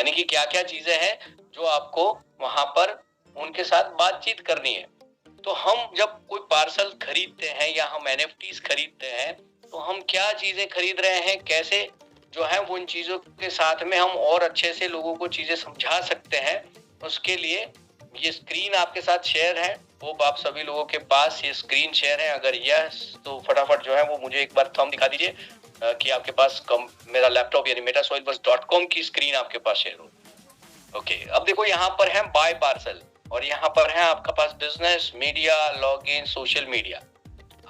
यानी कि क्या क्या चीजें हैं जो आपको वहां पर उनके साथ बातचीत करनी है। तो हम जब कोई पार्सल खरीदते हैं या हम एनएफटीज खरीदते हैं तो हम क्या चीजें खरीद रहे हैं, कैसे जो है वो उन चीजों के साथ में हम और अच्छे से लोगों को चीजें समझा सकते हैं, उसके लिए ये स्क्रीन आपके साथ शेयर है। होप आप सभी लोगों के पास ये स्क्रीन शेयर है। अगर यस तो फटाफट जो है वो मुझे एक बार थंब दिखा दीजिए कि आपके पास मेरा लैपटॉप यानी metasoilworks.com की स्क्रीन आपके पास शेयर हो। ओके, अब देखो यहाँ पर है बाय पार्सल और यहाँ पर है आपका पास business, media, login, social media.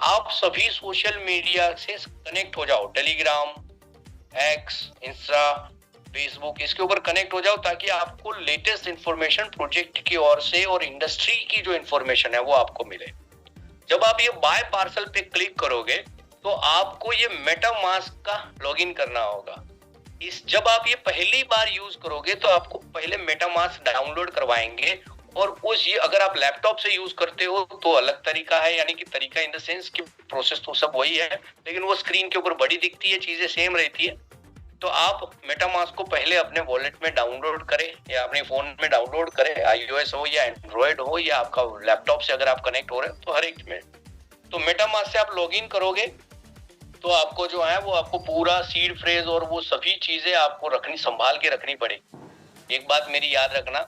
आप सभी सोशल मीडिया से कनेक्ट हो जाओ, टेलीग्राम, एक्स, इंस्टा, फेसबुक, इसके ऊपर कनेक्ट हो जाओ ताकि आपको लेटेस्ट इंफॉर्मेशन प्रोजेक्ट की ओर से और इंडस्ट्री की जो इंफॉर्मेशन है वो आपको मिले। जब आप ये बाय पार्सल पे क्लिक करोगे तो आपको ये मेटामास्क का लॉगिन करना होगा। जब आप ये पहली बार यूज करोगे तो आपको पहले मेटामास्क डाउनलोड करवाएंगे और ये अगर आप लैपटॉप से यूज करते हो तो अलग तरीका है, यानी कि तरीका इन द सेंस कि प्रोसेस तो सब वही है लेकिन वो स्क्रीन के ऊपर बड़ी दिखती है, चीजें सेम रहती है। तो आप मेटामास्क को पहले अपने वॉलेट में डाउनलोड करें या अपने फोन में डाउनलोड करें, iOS हो या एंड्रॉइड हो या आपका लैपटॉप से अगर आप कनेक्ट हो रहे हो तो हर एक में। तो मेटामास्क से आप लॉगिन करोगे तो आपको जो है वो आपको पूरा सीड फ्रेज और वो सभी चीजें आपको संभाल के रखनी पड़ेगी। एक बात मेरी याद रखना,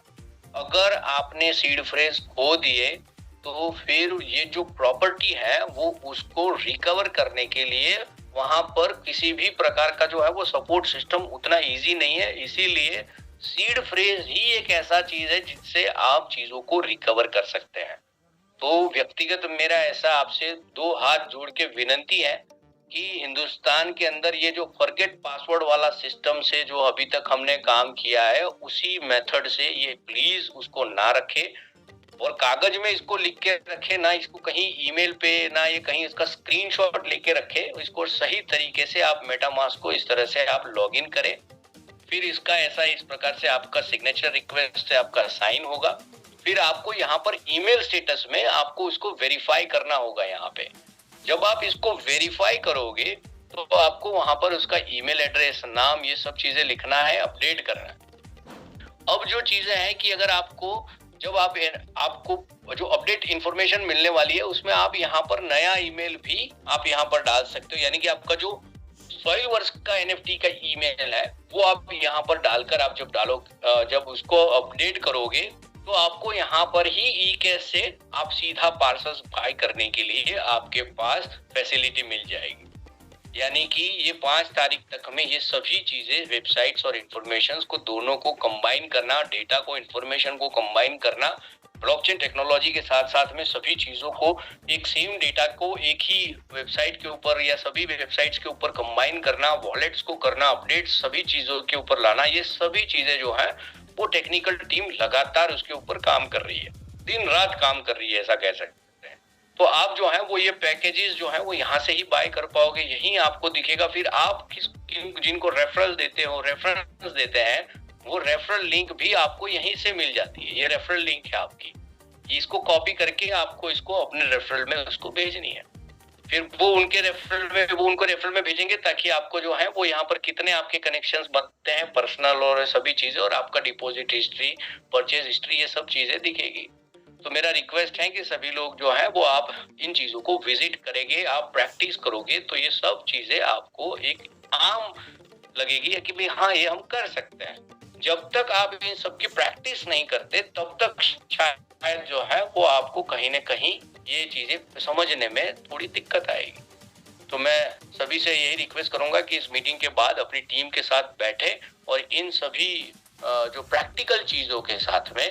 अगर आपने सीड फ्रेज खो दिए तो फिर ये जो प्रॉपर्टी है वो उसको रिकवर करने के लिए वहां पर किसी भी प्रकार का जो है वो सपोर्ट सिस्टम उतना इजी नहीं है। इसीलिए सीड फ्रेज ही एक ऐसा चीज है जिससे आप चीजों को रिकवर कर सकते हैं। तो व्यक्तिगत मेरा ऐसा आपसे दो हाथ जोड़ के विनती है कि हिंदुस्तान के अंदर ये जो फॉरगेट पासवर्ड वाला सिस्टम से जो अभी तक हमने काम किया है उसी मेथड से ये प्लीज उसको ना रखे और कागज में इसको लिख के रखे, ना इसको कहीं ईमेल पे, ना ये कहीं इसका स्क्रीनशॉट लेके रखे। इसको सही तरीके से आप मेटामास्क को इस तरह से आप लॉगिन करें, फिर इसका ऐसा इस प्रकार से आपका सिग्नेचर रिक्वेस्ट से आपका साइन होगा। फिर आपको यहाँ पर ईमेल स्टेटस में आपको इसको वेरीफाई करना होगा। यहाँ पे जब आप इसको वेरीफाई करोगे तो आपको वहां पर उसका ईमेल एड्रेस, नाम, ये सब चीजें लिखना है, अपडेट करना है। अब जो चीजें हैं कि अगर जब आपको जो अपडेट इंफॉर्मेशन मिलने वाली है उसमें आप यहाँ पर नया ईमेल भी आप यहाँ पर डाल सकते हो, यानी कि आपका जो सॉइलवर्क्स का एनएफटी का ईमेल है वो आप यहाँ पर डालकर आप जब उसको अपडेट करोगे तो आपको यहाँ पर ही ई कैश से आप सीधा पार्सल्स बाय करने के लिए आपके पास फैसिलिटी मिल जाएगी। यानी कि ये 5 तारीख तक में ये सभी चीजें, वेबसाइट्स और इंफॉर्मेशंस को दोनों को कंबाइन करना, डेटा को, इंफॉर्मेशन को कंबाइन करना, ब्लॉकचेन टेक्नोलॉजी के साथ साथ में सभी चीजों को एक सेम डेटा को एक ही वेबसाइट के ऊपर या सभी वेबसाइट्स के ऊपर कंबाइन करना, वॉलेट्स को करना अपडेट, सभी चीजों के ऊपर लाना, ये सभी चीजें जो है वो टेक्निकल टीम लगातार उसके ऊपर काम कर रही है, दिन रात काम कर रही है, ऐसा कह सकते हैं। तो आप जो है वो ये पैकेजेस जो है वो यहाँ से ही बाय कर पाओगे, यही आपको दिखेगा। फिर आप जिनको रेफरल देते हो, रेफरेंस देते हैं, वो रेफरल लिंक भी आपको यहीं से मिल जाती है। ये रेफरल लिंक है आपकी, इसको कॉपी करके आपको इसको अपने रेफरल में उसको भेजनी है। फिर वो उनको रेफरल में भेजेंगे ताकि आपको जो है वो यहाँ पर कितने आपके कनेक्शंस बनते हैं, पर्सनल और सभी चीजें, और आपका डिपॉजिट हिस्ट्री, परचेज हिस्ट्री, ये सब चीजें दिखेगी। तो मेरा रिक्वेस्ट है कि सभी लोग जो है वो आप इन चीजों को विजिट करेंगे, आप प्रैक्टिस करोगे तो ये सब चीजें आपको एक आम लगेगी कि भाई हाँ ये हम कर सकते हैं। जब तक आप इन सब की प्रैक्टिस नहीं करते तब तक शायद जो है वो आपको कहीं ना कहीं ये चीजें समझने में थोड़ी दिक्कत आएगी। तो मैं सभी से यही रिक्वेस्ट करूंगा कि इस मीटिंग के बाद अपनी टीम के साथ बैठे और इन सभी जो प्रैक्टिकल चीजों के साथ में